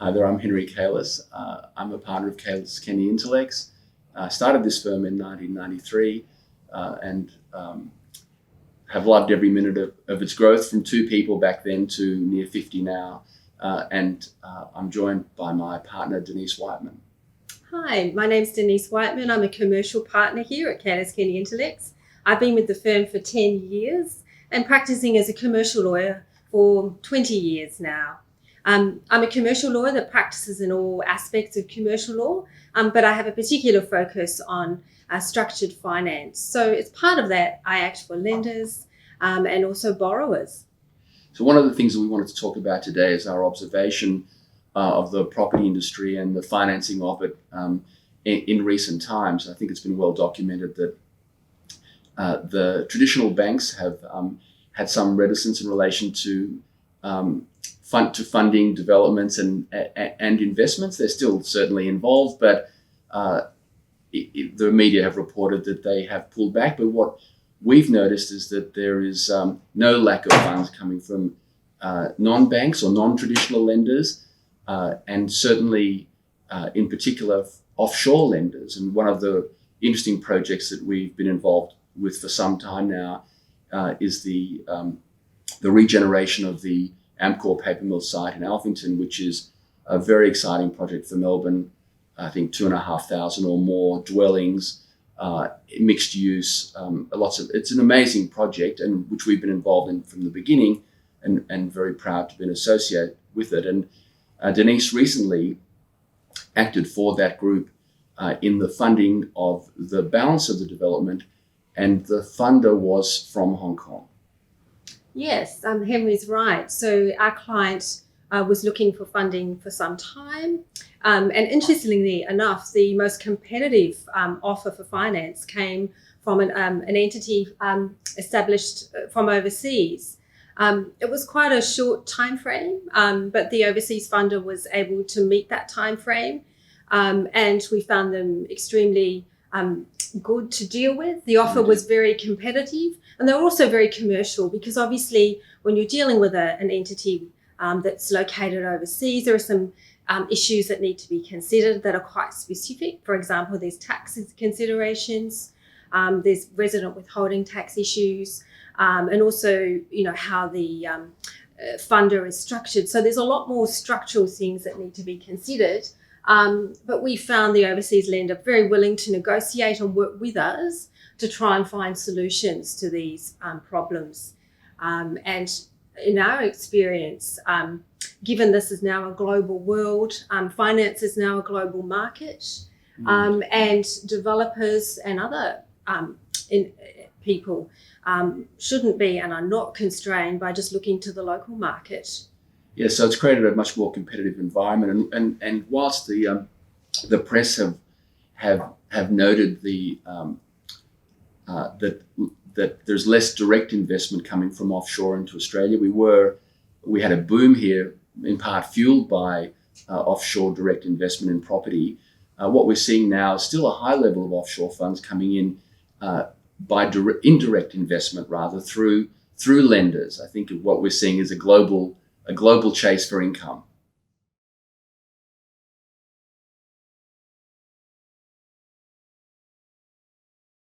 Hi there, I'm Henry Kalus. I'm a partner of Kalus Kenny Intelex. Started this firm in 1993 and have loved every minute of its growth, from 2 people back then to near 50 now. I'm joined by my partner, Denise Wightman. Hi, my name's Denise Wightman. I'm a commercial partner here at Kalus Kenny Intelex. I've been with the firm for 10 years and practicing as a commercial lawyer for 20 years now. I'm a commercial lawyer that practices in all aspects of commercial law, but I have a particular focus on structured finance. So as part of that, I act for lenders and also borrowers. So one of the things that we wanted to talk about today is our observation of the property industry and the financing of it in recent times. I think it's been well documented that the traditional banks have had some reticence in relation to funding developments and investments. They're still certainly involved, but the media have reported that they have pulled back. But what we've noticed is that there is no lack of funds coming from non-banks or non-traditional lenders, and certainly in particular offshore lenders. And one of the interesting projects that we've been involved with for some time now is the regeneration of the Amcor paper mill site in Alphington, which is a very exciting project for Melbourne. I think 2,500 or more dwellings, mixed use, it's an amazing project, and which we've been involved in from the beginning, and very proud to be associated with it. And Denise recently acted for that group in the funding of the balance of the development, and the funder was from Hong Kong. Yes, Henry's right. So our client was looking for funding for some time. And interestingly enough, the most competitive offer for finance came from an entity established from overseas. It was quite a short time frame, but the overseas funder was able to meet that time frame, and we found them extremely good to deal with. The offer was very competitive, and they were also very commercial, because obviously when you're dealing with an entity that's located overseas, there are some issues that need to be considered that are quite specific. For example, there's tax considerations, there's resident withholding tax issues, and also, how the funder is structured. So there's a lot more structural things that need to be considered. But we found the overseas lender very willing to negotiate and work with us to try and find solutions to these problems. And in our experience, given this is now a global world, finance is now a global market, and developers and other people shouldn't be and are not constrained by just looking to the local market. Yeah, so it's created a much more competitive environment, and whilst the press have noted that there's less direct investment coming from offshore into Australia, we had a boom here, in part fueled by offshore direct investment in property. What we're seeing now is still a high level of offshore funds coming in by indirect investment, rather through lenders. I think what we're seeing is a global chase for income.